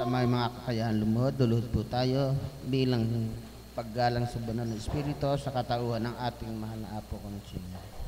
may mga kakayahan lumuhod, luluhod po tayo bilang paggalang sa banal na Espiritu sa katauhan ng ating mahal na Apo kong Chino.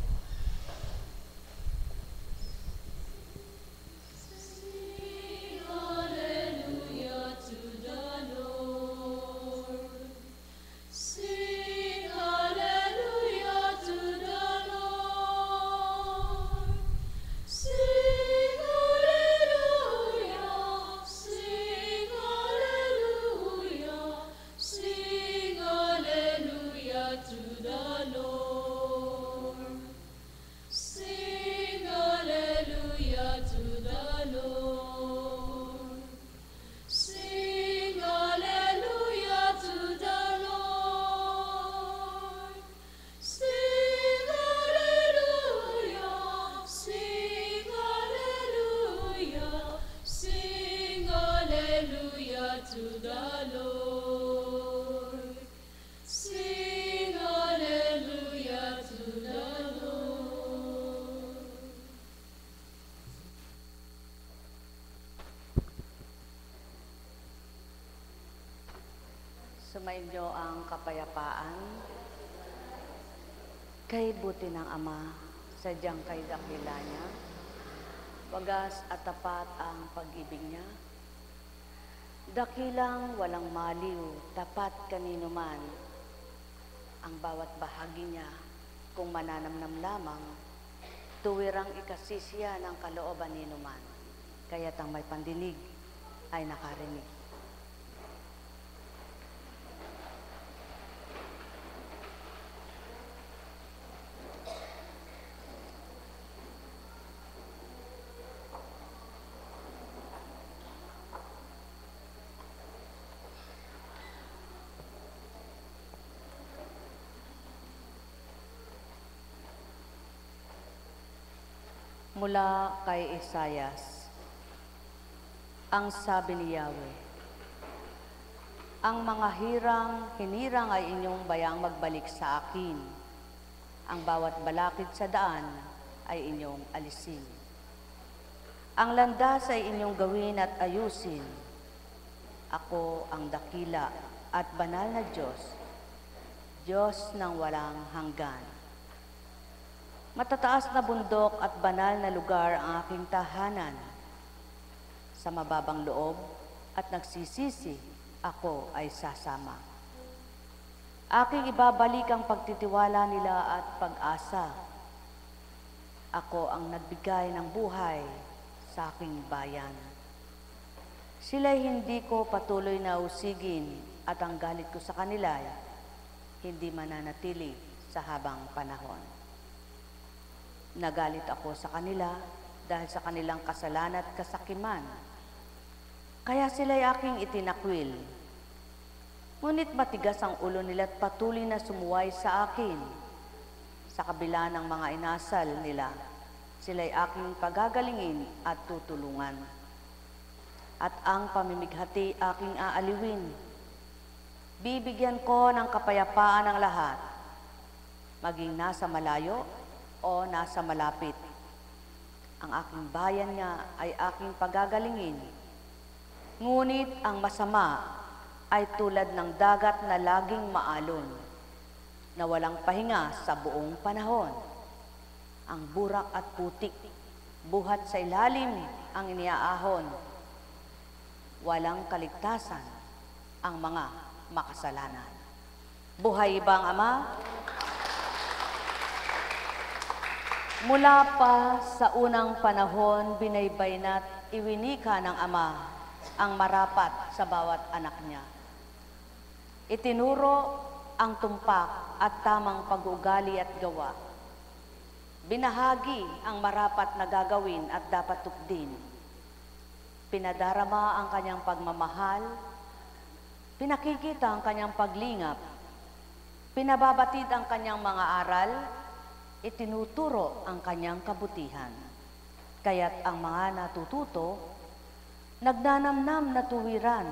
Sumainyo ang kapayapaan, kay buti ng Ama, sadyang kay dakila niya, wagas at tapat ang pag-ibig niya, dakilang walang maliw, tapat kanino man, ang bawat bahagi niya, kung mananamnam lamang, tuwirang ikasisya ng kalooban nino man, kaya't ang may pandinig ay nakarinig. Mula kay Isayas, ang sabi ni Yahweh, ang mga hinirang ay inyong bayang magbalik sa akin. Ang bawat balakid sa daan ay inyong alisin. Ang landas ay inyong gawin at ayusin. Ako ang dakila at banal na Diyos, Diyos ng walang hanggan. Matataas na bundok at banal na lugar ang aking tahanan. Sa mababang loob at nagsisisi, ako ay sasama. Aking ibabalik ang pagtitiwala nila at pag-asa. Ako ang nagbigay ng buhay sa aking bayan. Sila'y hindi ko patuloy na usigin at ang galit ko sa kanila hindi mananatili sa habang panahon. Nagalit ako sa kanila dahil sa kanilang kasalanan at kasakiman. Kaya sila'y aking itinakwil. Ngunit matigas ang ulo nila at patuloy na sumuway sa akin. Sa kabila ng mga inasal nila, sila'y aking pagagalingin at tutulungan. At ang pamimighati aking aaliwin. Bibigyan ko ng kapayapaan ang lahat, maging nasa malayo o nasa malapit. Ang aking bayan nga ay aking pagagalingin. Ngunit ang masama ay tulad ng dagat na laging maalon, na walang pahinga sa buong panahon. Ang burak at putik, buhat sa ilalim ang iniaahon. Walang kaligtasan ang mga makasalanan. Buhay ba ang Ama? Mula pa sa unang panahon, binaybay na't iwinika ng Ama ang marapat sa bawat anak niya. Itinuro ang tumpak at tamang pag-uugali at gawa. Binahagi ang marapat na gagawin at dapat tukdin. Pinadarama ang kanyang pagmamahal, pinakikita ang kanyang paglingap, pinababatid ang kanyang mga aral, itinuturo ang kanyang kabutihan. Kaya't ang mga natututo, nagnanamnam na tuwiran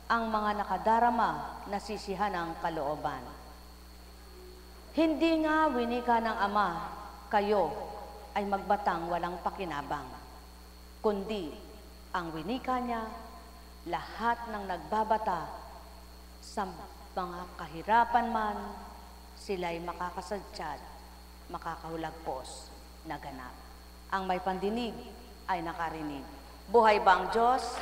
ang mga nakadarama na sisihan ng kalooban. Hindi nga winika ng Ama, kayo ay magbatang walang pakinabang, kundi ang winika niya, lahat ng nagbabata sa mga kahirapan man, sila'y makakasadyad, makakahulagpos na ganap. Ang may pandinig ay nakarinig. Buhay ba ang Diyos?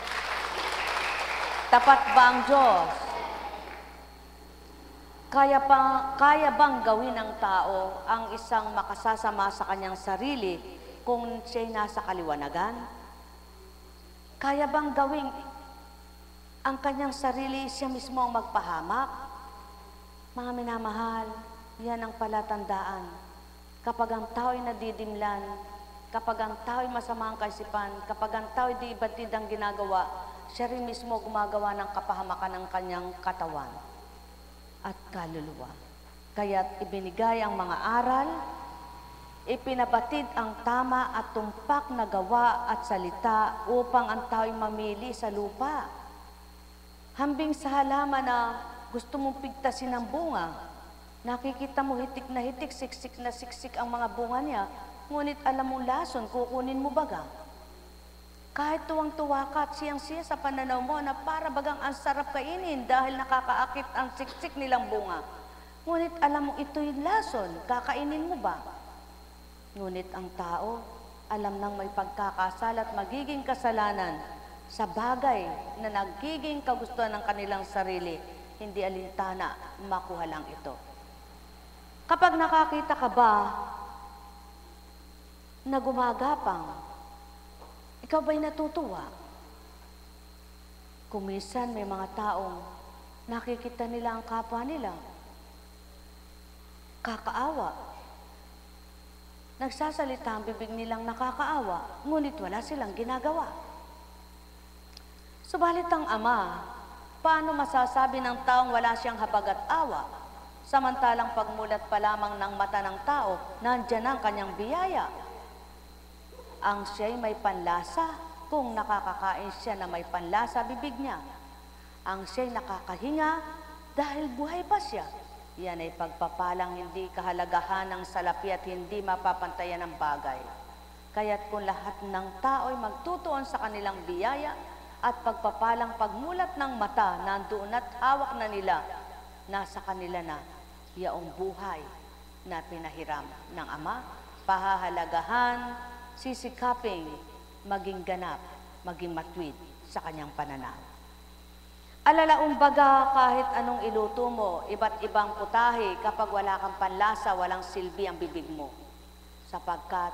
Tapat ba ang Diyos? Kaya bang gawin ng tao ang isang makasasama sa kanyang sarili kung siya'y nasa kaliwanagan? Kaya bang gawin ang kanyang sarili siya mismo ang magpahamak? Mga minamahal, yan ang palatandaan. Kapag ang tao'y nadidimlan, kapag ang tao'y masama ang kaisipan, kapag ang tao'y di batid ang ginagawa, siya rin mismo gumagawa ng kapahamakan ng kanyang katawan at kaluluwa. Kaya't ibinigay ang mga aral, ipinabatid ang tama at tumpak na gawa at salita upang ang tao'y mamili sa lupa. Hambing sa halaman na gusto mong pigtasin ang bunga, nakikita mo hitik na hitik, siksik na siksik ang mga bunga niya, ngunit alam mong lason, kukunin mo baga. Kahit tuwang-tuwa ka at siyang-siya sa pananaw mo na para bagang ang sarap kainin dahil nakakaakit ang siksik nilang bunga. Ngunit alam mo ito'y lason, kakainin mo ba? Ngunit ang tao, alam nang may pagkakasala at magiging kasalanan sa bagay na nagiging kagustuhan ng kanilang sarili, hindi alintana, makuha lang ito. Kapag nakakita ka ba na gumagapang, ikaw ba'y natutuwa? Kung minsan may mga taong nakikita nila ang kapwa nila, kakaawa. Nagsasalita ang bibig nilang nakakaawa, ngunit wala silang ginagawa. Subalit ang Ama, paano masasabi ng taong wala siyang habag at awa? Samantalang pagmulat pa lamang ng mata ng tao, nandyan ang kanyang biyaya. Ang siya'y may panlasa kung nakakakain siya na may panlasa bibig niya. Ang siya'y nakakahinga dahil buhay pa siya. Yan ay pagpapalang hindi kahalagahan ng salapi at hindi mapapantayan ng bagay. Kaya't kung lahat ng tao ay magtutuon sa kanilang biyaya at pagpapalang pagmulat ng mata, nandoon at hawak na nila, nasa kanila na yaong buhay na pinahiram ng Ama, pahahalagahan, sisikaping maging ganap, maging matwid sa kanyang pananaw. Alalaong baga kahit anong iluto mo, iba't ibang putahe, kapag wala kang panlasa, walang silbi ang bibig mo. Sapagkat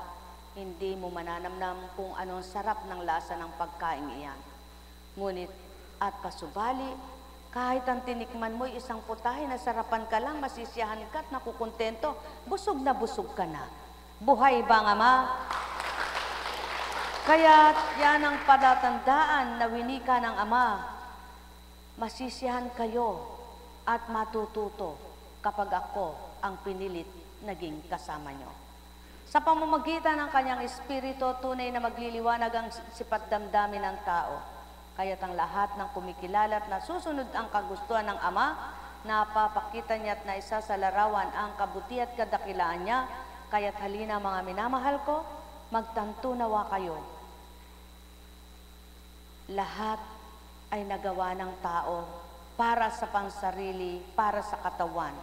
hindi mo mananamnam kung anong sarap ng lasa ng pagkain iyan. Ngunit at pasubali, kahit ang tinikman mo'y isang putahe na sarapan ka lang, masisiyahan ka at nakukontento, busog ka na. Buhay ba ang Ama? Kaya yan ang palatandaan na winika ng Ama. Masisiyahan kayo at matututo kapag ako ang pinilit naging kasama nyo. Sa pamamagitan ng kanyang espiritu, tunay na magliliwanag ang sipat damdamin ng tao. Kaya't ang lahat ng kumikilala at nasusunod ang kagustuhan ng Ama, napapakita niya at naisa sa larawan ang kabuti at kadakilaan niya. Kaya't halina mga minamahal ko, magtanto nawa kayo. Lahat ay nagawa ng tao para sa pansarili, para sa katawan.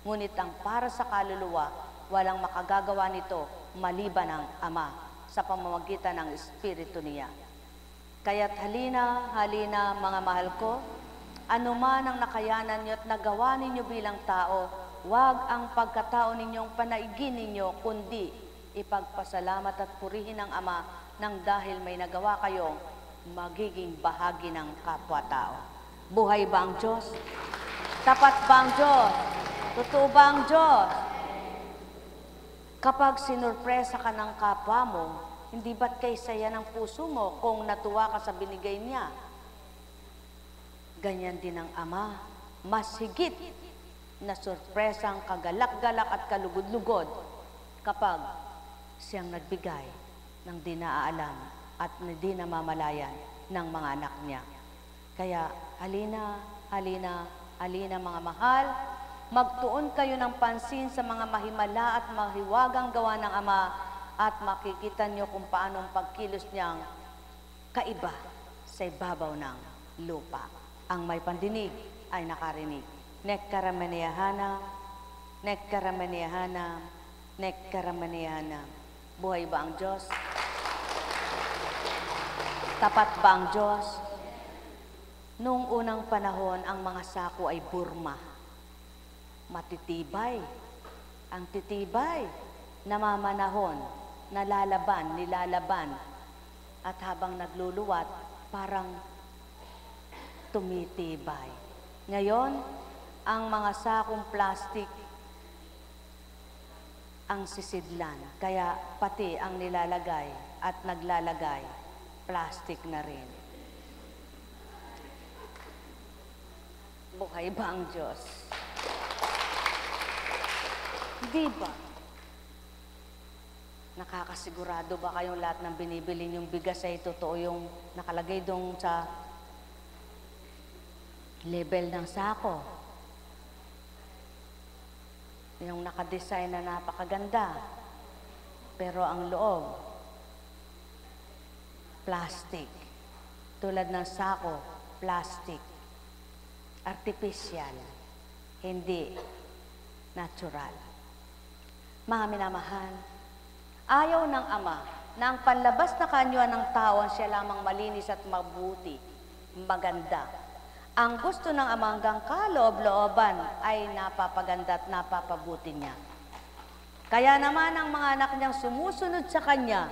Ngunit ang para sa kaluluwa, walang makagagawa nito maliban ang Ama sa pamamagitan ng Espiritu niya. Kaya't halina mga mahal ko, anuman ang nakayanan niyo at nagawa ninyo bilang tao, huwag ang pagkatao ninyong panaigin ninyo, kundi ipagpasalamat at purihin ang Ama nang dahil may nagawa kayong magiging bahagi ng kapwa-tao. Buhay ba ang Diyos? Tapat ba ang Diyos? Totoo ba ang Diyos? Kapag sinurpresa ka ng kapwa mo, hindi ba't kay saya ng puso mo kung natuwa ka sa binigay niya? Ganyan din ang Ama, mas higit na surpresang kagalak-galak at kalugod-lugod kapag siyang nagbigay ng di naaalam at di namamalayan ng mga anak niya. Kaya halina mga mahal, magtuon kayo ng pansin sa mga mahimala at mahiwagang gawa ng Ama at makikita niyo kung paano ang pagkilos niyang kaiba sa ibabaw ng lupa. Ang may pandinig ay nakarinig. Nekaramaniyahana, nekaramaniyahana, nekaramaniyahana. Buhay ba ang Diyos? Tapat ba ang Diyos? Noong unang panahon, ang mga sako ay Burma. Matitibay. Ang titibay, namamanahon, nalalaban, nilalaban. At habang nagluluwat, parang tumitibay. Ngayon, ang mga sakong plastik ang sisidlan. Kaya pati ang nilalagay at naglalagay, plastik na rin. Buhay ba ang Diyos? Di ba? Nakakasigurado ba kayong lahat ng binibili niyong bigas ay totoo yung nakalagay doon sa label ng sako? Yung nakadesign na napakaganda. Pero ang loob, plastic. Tulad ng sako, plastic. Artificial. Hindi natural. Mga minamahal, ayaw ng Ama na ang panlabas na kanyuan ng tao siya lamang malinis at mabuti, maganda. Ang gusto ng Ama hanggang kaloob-looban ay napapaganda at napapabuti niya. Kaya naman ang mga anak niyang sumusunod sa Kanya,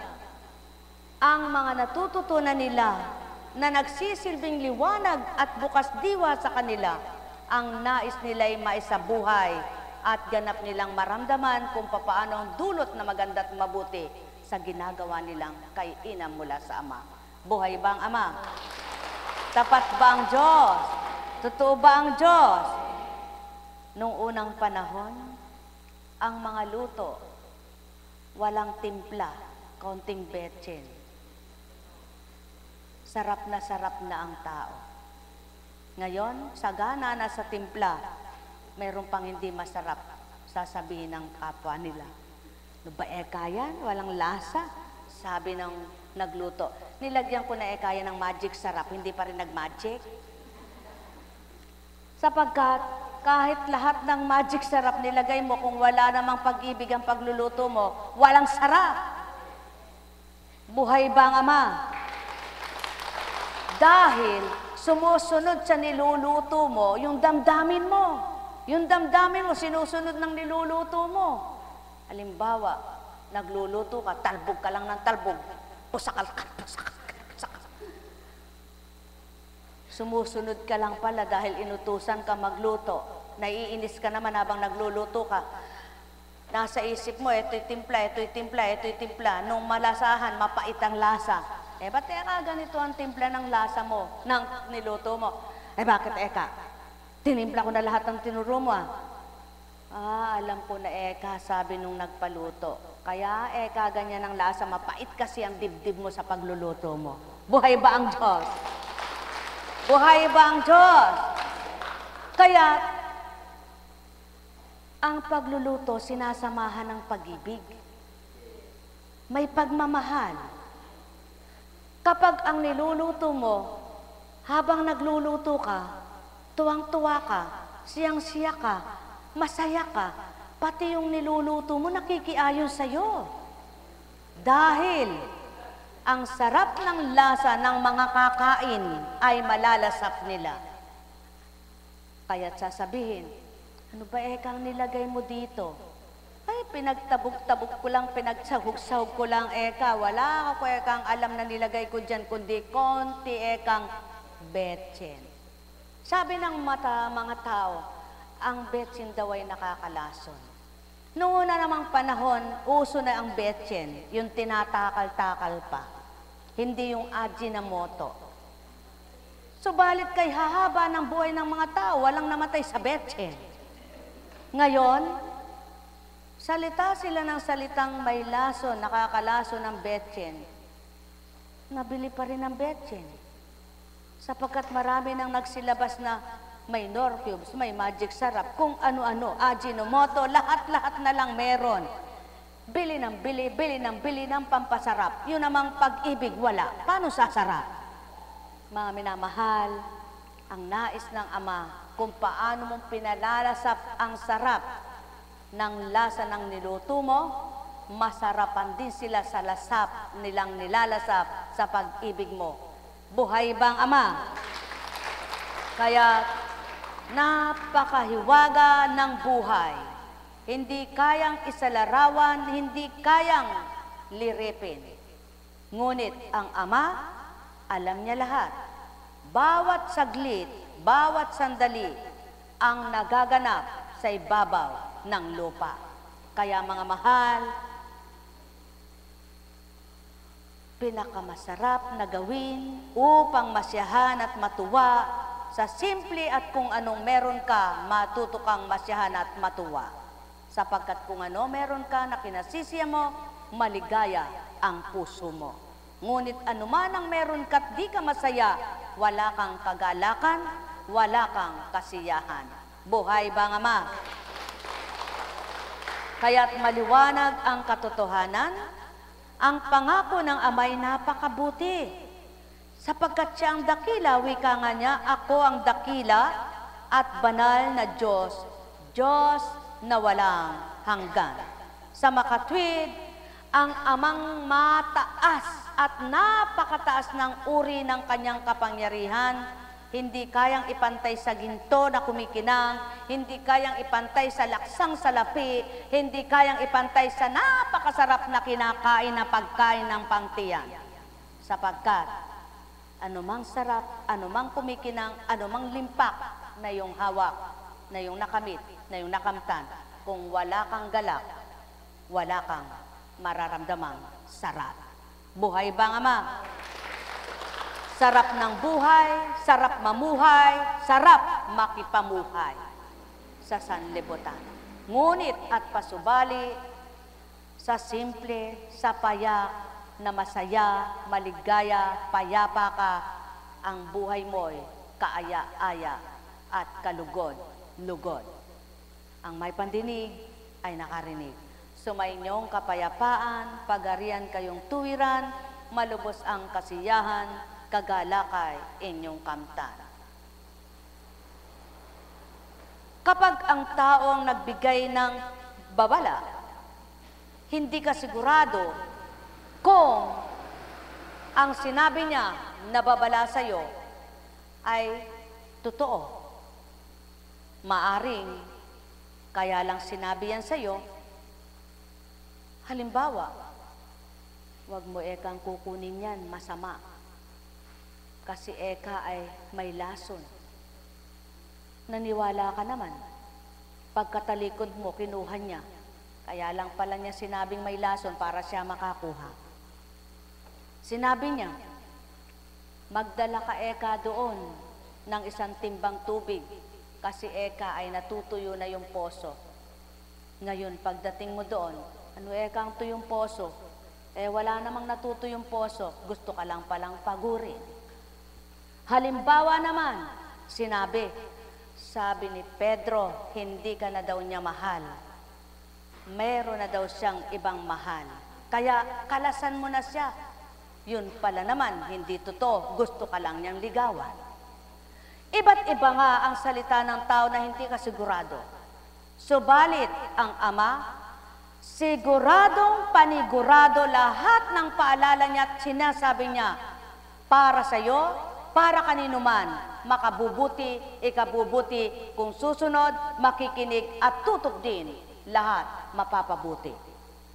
ang mga natututunan nila na nagsisilbing liwanag at bukas diwa sa kanila, ang nais nila ay maisabuhay at ganap nilang maramdaman kung papaano ang dulot na maganda at mabuti sa ginagawa nilang kaiinam mula sa Ama. Buhay ba ang Ama? Tapat ba ang Diyos? Totoo ba ang Diyos? Nung unang panahon, ang mga luto, walang timpla, kaunting betsin. Sarap na ang tao. Ngayon, sagana na sa timpla, mayroon pang hindi masarap, sasabihin ng kapwa nila. Ano ba yan? Walang lasa? Sabi ng nagluto. Nilagyan ko na yan ng magic sarap, hindi pa rin nag-magic. Sapagkat kahit lahat ng magic sarap nilagay mo, kung wala namang pag-ibig ang pagluluto mo, walang sarap. Buhay ba ang Ama? Dahil sumusunod sa niluluto mo, yung damdamin mo. Yung damdamin mo, sinusunod ng niluluto mo. Halimbawa, nagluluto ka, talbog ka lang ng talbog. Pusakal ka, pusakal ka, pusakal. Sumusunod ka lang pala dahil inutusan ka magluto. Naiinis ka naman habang nagluluto ka. Nasa isip mo, ito'y timpla, ito'y timpla, ito'y timpla. Nung malasahan, mapait ang lasa. Ba't ganito ang timpla ng lasa mo, ng niluto mo? Bakit tinimpla ko na lahat ng tinuro mo alam ko na sabi nung nagpaluto. Kaya ganyan ang lasa, mapait kasi ang dibdib mo sa pagluluto mo. Buhay ba ang Diyos? Buhay ba ang Diyos? Kaya, ang pagluluto sinasamahan ng pag-ibig. May pagmamahal. Kapag ang niluluto mo, habang nagluluto ka, tuwang-tuwa ka, siyang-siya ka, masaya ka, pati yung niluluto mo nakikiayon sa'yo. Dahil ang sarap ng lasa ng mga kakain ay malalasap nila. Kaya't sasabihin, ano ba kang nilagay mo dito? Pinagtabog-tabog ko lang, pinagsahog-sahog ko lang, wala ako kang alam na nilagay ko dyan, kundi konti kang betsin. Sabi ng mga tao, ang betsin daw ay nakakalason. Noong una namang panahon, uso na ang betsin, yung tinatakal-takal pa. Hindi yung Ajinomoto. Subalit kay hahaba ng buhay ng mga tao, walang namatay sa betsin. Ngayon, salita sila ng salitang may laso, nakakalaso ng betsin. Nabili pa rin ang betsin. Sapagkat marami nang nagsilabas na may Norcubes, may magic sarap, kung ano-ano, Ajinomoto, lahat-lahat na lang meron. Bili ng pampasarap. Yun namang pag-ibig, wala. Paano sasarap? Mga minamahal, ang nais ng Ama kung paano mong pinalalasap ang sarap ng lasa ng niluto mo, masarapan din sila sa lasap nilang nilalasap sa pag-ibig mo. Buhay bang Ama? Kaya napakahiwaga ng buhay. Hindi kayang isalarawan, hindi kayang liripin. Ngunit ang Ama, alam niya lahat. Bawat saglit, bawat sandali, ang nagaganap sa ibabaw ng lupa. Kaya mga mahal, pinakamasarap na gawin upang masyahan at matuwa sa simple at kung anong meron ka, matuto kang masyahan at matuwa. Sapagkat kung ano meron ka na kinasisiya mo, maligaya ang puso mo. Ngunit anuman ang meron ka at di ka masaya, wala kang kagalakan, wala kang kasiyahan. Buhay bang Ama? Kaya't maliwanag ang katotohanan, ang pangako ng Ama'y napakabuti. Sapagkat siya ang dakila, wika nga niya, ako ang dakila at banal na Diyos, Diyos na walang hanggan. Sa makatwid, ang Amang mataas at napakataas ng uri ng kanyang kapangyarihan, hindi kayang ipantay sa ginto na kumikinang, hindi kayang ipantay sa laksang salapi, hindi kayang ipantay sa napakasarap na kinakain na pagkain ng pangtiyan. Sapagkat anumang sarap, anumang kumikinang, anumang limpak na iyong hawak, na iyong nakamit, na iyong nakamtan, kung wala kang galak, wala kang mararamdamang sarap. Buhay bang Ama? Sarap ng buhay, sarap mamuhay, sarap makipamuhay sa sanlibutan. Ngunit at pasubali sa simple, sa payak na masaya, maligaya, payapa ka, ang buhay mo'y kaaya-aya at kalugod-lugod. Ang may pandinig ay nakarinig. Sumainyong kapayapaan, pagarian kayong tuwiran, malubos ang kasiyahan, kagalakay inyong kamtan. Kapag ang taong nagbigay ng babala, hindi ka sigurado kung ang sinabi niya na babala sa'yo ay totoo. Maaring kaya lang sinabi yan sa'yo. Halimbawa, wag mo ekang kukunin yan, masama. Kasi eka ay may lason. Naniwala ka naman. Pagkatalikod mo, kinuha niya. Kaya lang pala niya sinabing may lason para siya makakuha. Sinabi niya, magdala ka eka doon ng isang timbang tubig kasi eka ay natutuyo na yung poso. Ngayon, pagdating mo doon, ano eka ang tuyong poso? Wala namang natutuyong poso. Gusto ka lang palang pagurin. Halimbawa naman, sabi ni Pedro, hindi ka na daw niya mahal. Meron na daw siyang ibang mahal. Kaya kalasan mo na siya. Yun pala naman, hindi totoo. Gusto ka lang niyang ligawan. Iba't iba nga ang salita ng tao na hindi ka sigurado. Subalit ang Ama, siguradong panigurado lahat ng paalala niya at sinasabi niya, para sa'yo, para kanino man, makabubuti, ikabubuti, kung susunod, makikinig at tutok din, lahat mapapabuti.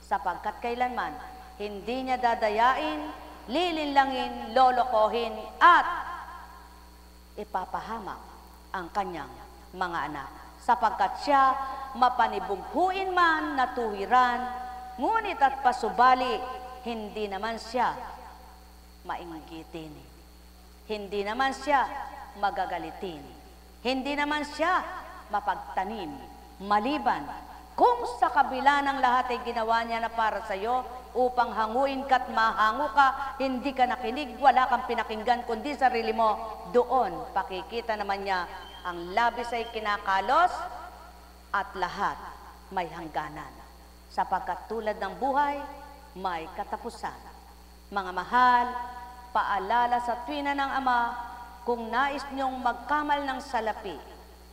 Sapagkat kailanman, hindi niya dadayain, lilinlangin, lolokohin, at ipapahamak ang kanyang mga anak. Sapagkat siya, mapanibughuin man na tuwiran, ngunit at pasubali, hindi naman siya mainggitin. Hindi naman siya magagalitin. Hindi naman siya mapagtanim. Maliban kung sa kabila ng lahat ay ginawa niya na para sa iyo upang hanguin ka at mahango ka, hindi ka nakinig, wala kang pinakinggan kundi sarili mo, doon pakikita naman niya ang labis ay kinakalos at lahat may hangganan. Sapagkat tulad ng buhay, may katapusan. Mga mahal, paalala sa tuwina ng Ama, kung nais niyong magkamal ng salapi,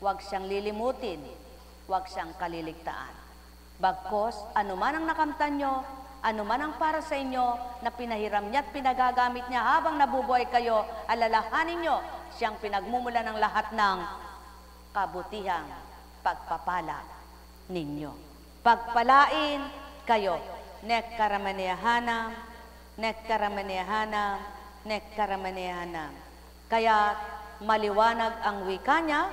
huwag siyang lilimutin, huwag siyang kaliligtaan. Bagkos, anuman ang nakamtan nyo, anuman ang para sa inyo na pinahiram niya at pinagagamit niya habang nabubuhay kayo, alalahanin nyo siyang pinagmumula ng lahat ng kabutihang pagpapala ninyo. Pagpalain kayo. Nekkaramaniyahanam, nekkaramaniyahanam, nekkaramaniyahanam. Kaya maliwanag ang wika niya,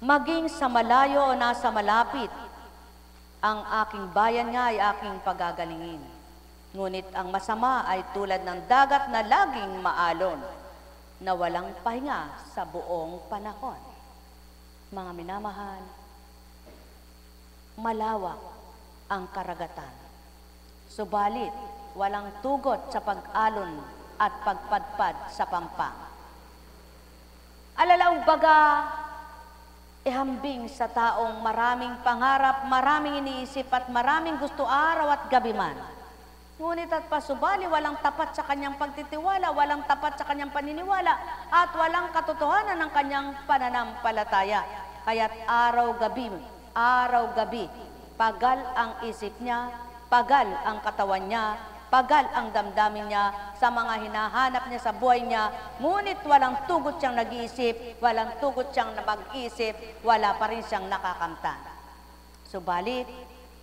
maging sa malayo o nasa malapit, ang aking bayan nga ay aking pagagalingin. Ngunit ang masama ay tulad ng dagat na laging maalon, na walang pahinga sa buong panahon. Mga minamahal, malawak ang karagatan. Subalit, walang tugot sa pag-alon at pagpadpad sa pampang. Alalaw baga, ihambing sa taong maraming pangarap, maraming iniisip at maraming gusto araw at gabi man. Ngunit at pasubali, walang tapat sa kanyang pagtitiwala, walang tapat sa kanyang paniniwala, at walang katotohanan ng kanyang pananampalataya. Kaya't araw-gabi, pagal ang isip niya, pagal ang katawan niya, pagal ang damdamin niya sa mga hinahanap niya sa buhay niya, ngunit walang tugot siyang nag-iisip, walang tugot siyang mag-isip, wala pa rin siyang nakakamtan. Subalit,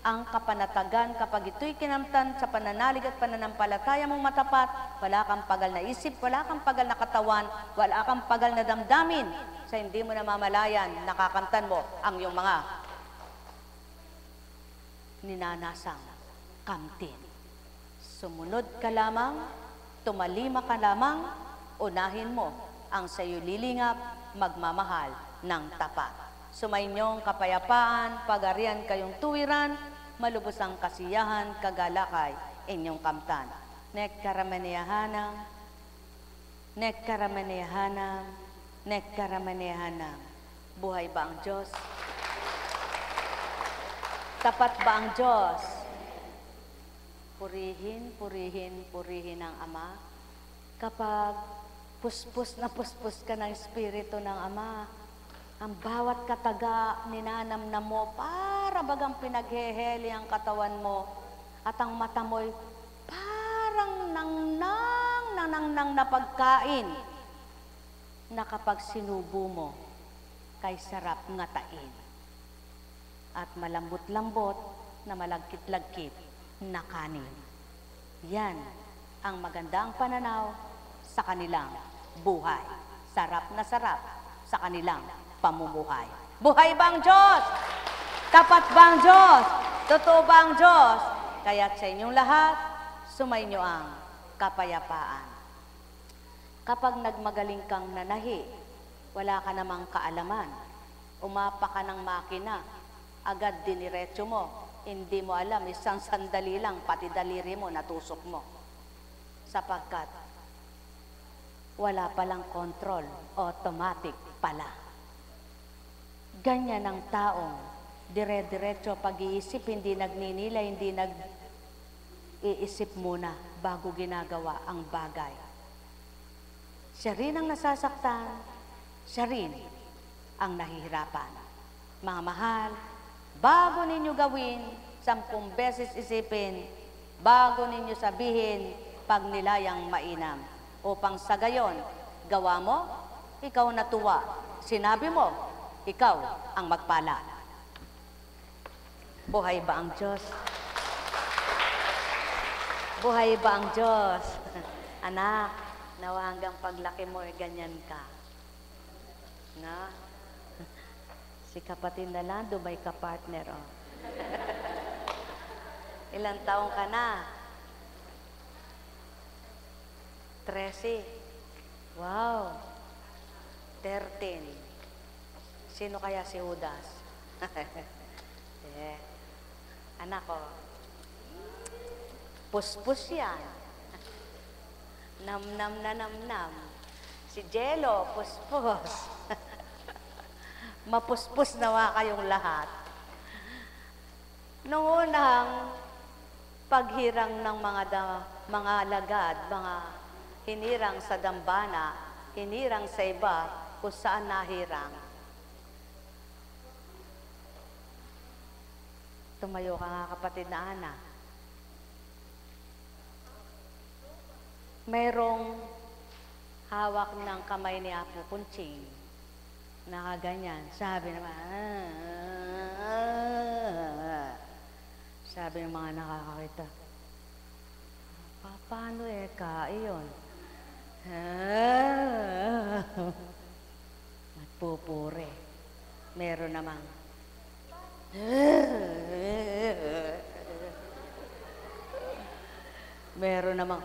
ang kapanatagan kapag ito'y kinamtan sa pananalig at pananampalataya mong matapat, wala kang pagal na isip, wala kang pagal na katawan, wala kang pagal na damdamin, sa hindi mo namamalayan, nakakamtan mo ang iyong mga ninanasang kamtin. Sumunod ka lamang, tumalima ka lamang, unahin mo ang sayo lilingap, magmamahal ng tapat. Sumainyong kapayapaan, pagarian kayong tuwiran, malubos ang kasiyahan, kagalakay, inyong kamtan. Nekkaramaniyahanam, nekkaramaniyahanam, nekkaramaniyahanam. Buhay ba ang Diyos? Tapat ba ang Diyos? Purihin, purihin, purihin ang Ama. Kapag puspos ka ng Espiritu ng Ama, ang bawat kataga ninanamnam mo, para bagang pinagheheli ang katawan mo, at ang mata mo'y parang nangnang na pagkain, na kapag sinubo mo, kay sarap ngatain. At malambot-lambot na malagkit-lagkit na kanin. Yan ang magandang pananaw sa kanilang buhay. Sarap na sarap sa kanilang pamumuhay. Buhay ba ang Diyos? Tapat ba ang Diyos? Totoo ba ang Diyos? Kaya't sa inyong lahat, sumainyo ang kapayapaan. Kapag nagmagaling kang nanahi, wala ka namang kaalaman, umapa ka ng makina, agad diniretso mo, hindi mo alam, isang sandali lang, pati daliri mo, natusok mo. Sapagkat wala palang control, automatic pala. Ganyan ang taong dire-diretso pag-iisip, hindi nagninila, hindi nag-iisip muna bago ginagawa ang bagay. Siya rin ang nasasaktan, siya rin ang nahihirapan. Mga mahal, bago ninyo gawin, 10 beses isipin, bago ninyo sabihin, pag nilayang mainam. Upang sa gayon, gawa mo, ikaw natuwa. Sinabi mo, ikaw ang magpala. Buhay ba ang Diyos? Buhay ba ang Diyos? Anak, nawa hanggang paglaki mo, ganyan ka. Na? Si kapatid na lang, dumay ka partner, oh. Ilang taong ka na? 13. Wow. 13. Sino kaya si Judas? Anak ko, puspus yan. Namnam na namnam. Si Jello, puspus. Mapuspus nawa kayong lahat. Noong unang paghirang ng mga alagad, mga hinirang sa dambana, hinirang sa iba, kung saan nahirang. Tumayo ka nga, kapatid na Ana. Mayroong hawak ng kamay ni Apo Kunching. Nakaganyan. Sabi naman, sabi ng mga nakakakita, paano iyon? Magpupuri. Meron namang, meron namang,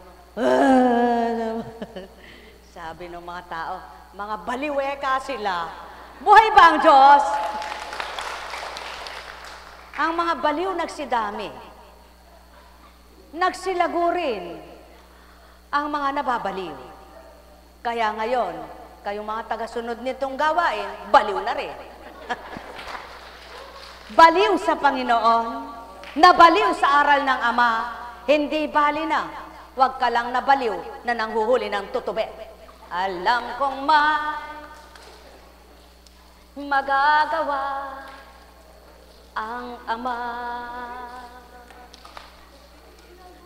sabi ng mga tao, mga baliweka sila. Buhay ba ang Diyos? Ang mga baliw nagsidami. Nagsilagurin ang mga nababaliw. Kaya ngayon, kayong mga tagasunod nitong gawain, baliw na rin. Baliw sa Panginoon, nabaliw sa aral ng Ama, hindi bali na. Huwag ka lang nabaliw na nanghuhuli ng tutube. Alam kong magagawa ang Ama.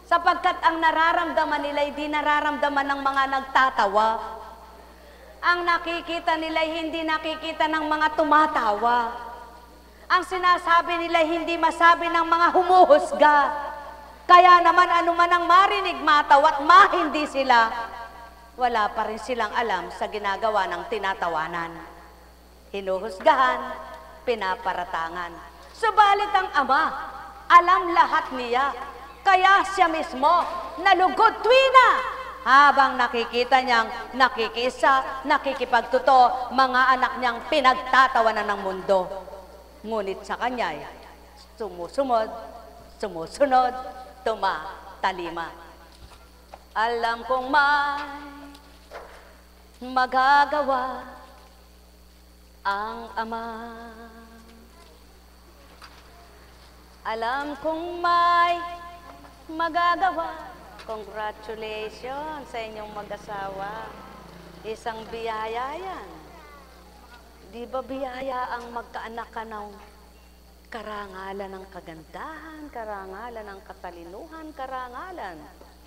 Sapagkat ang nararamdaman nila ay di nararamdaman ng mga nagtatawa. Ang nakikita nila ay hindi nakikita ng mga tumatawa. Ang sinasabi nila ay hindi masabi ng mga humuhusga. Kaya naman anuman ang marinig, matawa at mahindi sila, wala pa rin silang alam sa ginagawa ng tinatawanan. Hinuhusgahan, pinaparatangan. Subalit ang Ama, alam lahat niya. Kaya siya mismo nalugod tuwina habang nakikita niyang nakikisa, nakikipagtuto, mga anak niyang pinagtatawanan ng mundo. Ngunit sa kanya, sumusunod, tumatalima. Alam kong may magagawa ang Ama. Alam kong may magagawa. Congratulations sa inyong mag-asawa. Isang biyaya yan. Di ba biyaya ang magkaanak ka ng karangalan ng kagandahan, karangalan ng katalinuhan,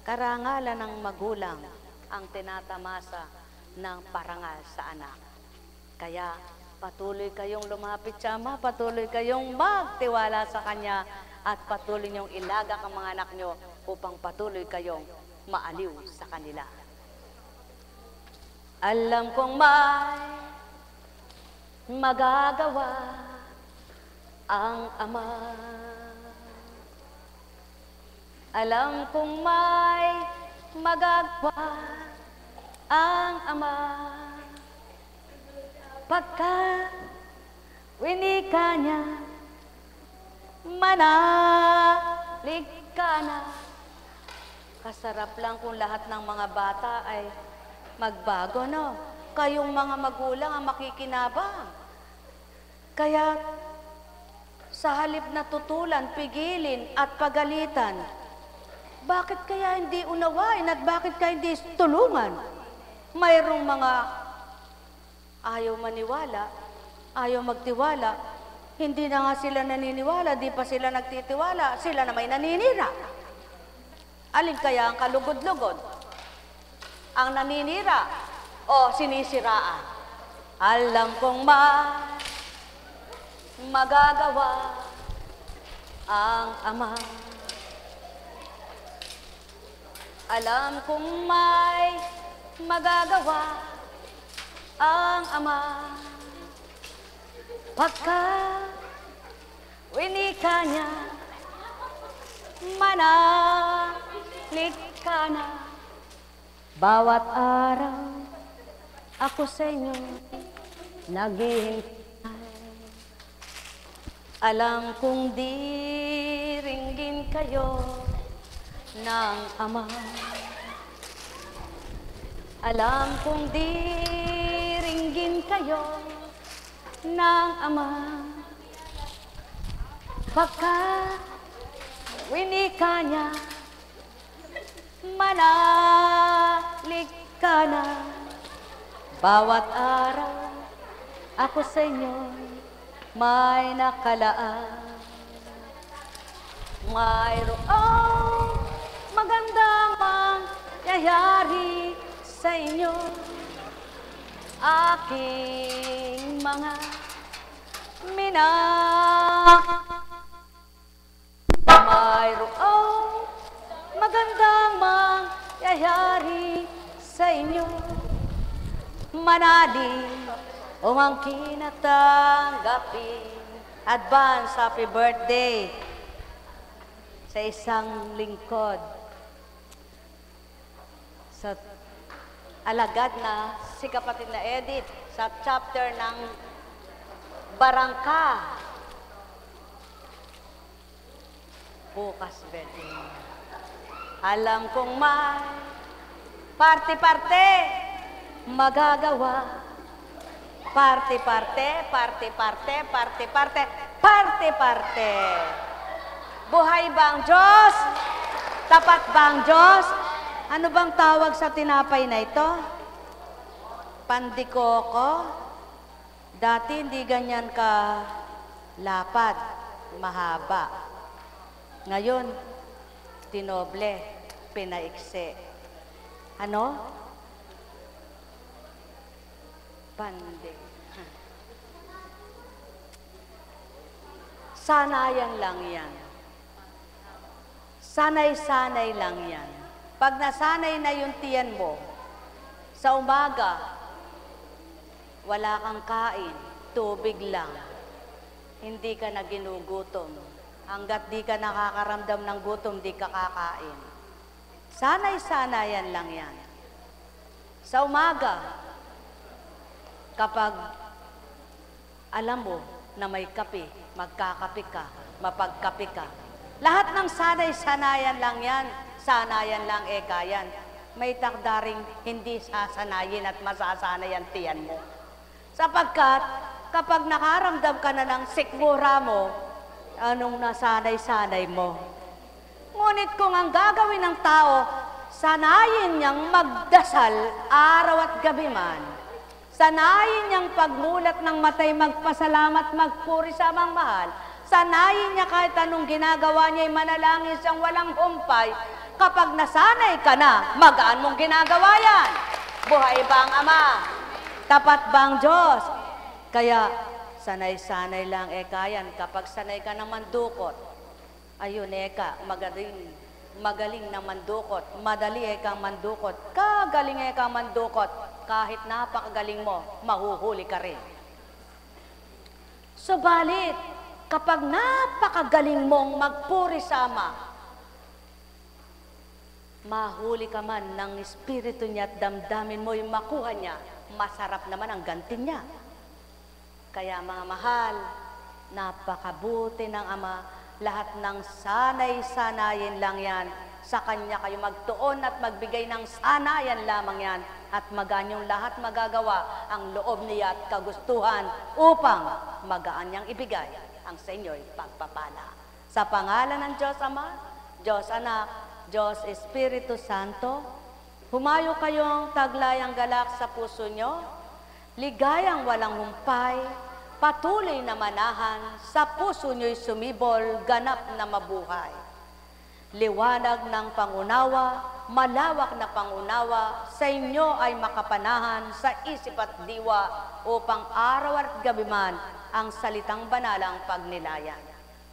karangalan ng magulang ang tinatamasa ng parangal sa anak. Kaya patuloy kayong lumapit sa Ama, patuloy kayong magtiwala sa Kanya, at patuloy niyong ilaga ang mga anak niyo upang patuloy kayong maaliw sa kanila. Alam kong may magagawa ang Ama. Alam kong may magagawa ang Ama. Pagka winika niya, manalig ka na. Kasarap lang kung lahat ng mga bata ay magbago, no? Kayong mga magulang ang makikinabang. Kaya sa halip na tutulan, pigilin at pagalitan, bakit kaya hindi unawain at bakit kaya hindi tulungan? Mayroong mga ayaw maniwala, ayaw magtiwala, hindi na nga sila naniniwala, di pa sila nagtitiwala, sila na may naninira. Alin kaya ang kalugod-lugod? Ang naninira o sinisiraan? Alam kong magagawa ang Ama. Alam kong may magagawa ang Ama. Pagka winika niya, manalig ka na. Bawat araw ako sa inyo naghihintay. Alam kong diringgin kayo ng Ama. Alam kong diringgin kayo ng Ama. Pagka winika niya, manalig ka na. Bawat araw, ako sa inyo may nakalaan. Mayroong magandang mangyayari sa inyo, aking mga mayroong magandang mangyayari sa inyo, manalig umangkin at tanggapin. Advance happy birthday sa isang lingkod, sa alagad na si kapatid na Edith sa chapter ng Barangka. Bukas birthday. Alam kong may parte-parte magagawa. Parte-parte, parte-parte, parte-parte, parte-parte. Buhay ba ang Diyos? Tapat ba ang Diyos? Ano bang tawag sa tinapay na ito? Pandikoko? Dati hindi ganyan ka lapad, mahaba. Ngayon, tinoble, pinaikse. Ano? Pandi. Sanayan lang yan. Sanay-sanay lang yan. Pag nasanay na yung tiyan mo, sa umaga, wala kang kain, tubig lang. Hindi ka na ginugutom. Hanggat di ka nakakaramdam ng gutom, di ka kakain. Sanay-sanayan lang yan. Sa umaga, kapag alam mo na may kape, magkakape ka, mapagkape ka. Lahat ng sanay-sanayan lang yan. Sanayan lang yan. May takdaring hindi sasanayin at masasanayan tiyan mo. Sapagkat kapag nakaramdam ka na ng sikmura mo, anong nasanay-sanay mo? Ngunit kung ang gagawin ng tao, sanayin niyang magdasal araw at gabi man. Sanayin niyang pagmulat ng matay, magpasalamat, magpuri sa amang mahal. Sanayin niya kahit anong ginagawa niya ay manalangin siyang walang humpay. Kapag nasanay ka na, magaan mong ginagawa yan. Buhay ba ang Ama? Tapat ba ang Diyos? Kaya, sanay-sanay lang yan. Kapag sanay ka ng mandukot, ayun magaling na mandukot. Madali kang mandukot. Kagaling kang mandukot. Kahit napakagaling mo, mahuhuli ka rin. Subalit, kapag napakagaling mong magpuri sa Ama, mahuli ka man ng espiritu niya at damdamin mo yung makuha niya, masarap naman ang ganti niya. Kaya mga mahal, napakabuti ng Ama, lahat ng sanay-sanayin lang yan. Sa Kanya kayo magtuon at magbigay ng sanayan lamang yan at magaan yung lahat magagawa ang loob niya at kagustuhan upang magaan niyang ibigay ang sa inyo'y pagpapala. Sa pangalan ng Diyos Ama, Diyos Anak, Diyos Espiritu Santo, humayo kayong taglayang galak sa puso nyo, ligayang walang humpay, patuloy na manahan, sa puso nyo'y sumibol, ganap na mabuhay. Liwanag ng pangunawa, malawak na pangunawa, sa inyo ay makapanahan sa isip at diwa upang araw at gabi man ang salitang banalang pagnilayan.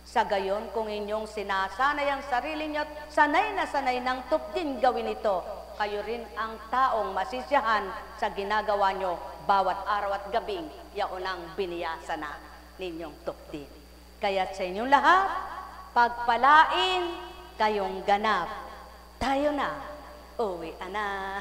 Sa gayon, kung inyong sinasanay ang sarili nyo, sanay na sanay ng tupdin gawin ito, kayo rin ang taong masisiyahan sa ginagawa nyo bawat araw at gabing yaon ang biniyasa na ninyong tupdin. Kaya sa inyong lahat, pagpalain kayong ganap. Tayo na, uwi na.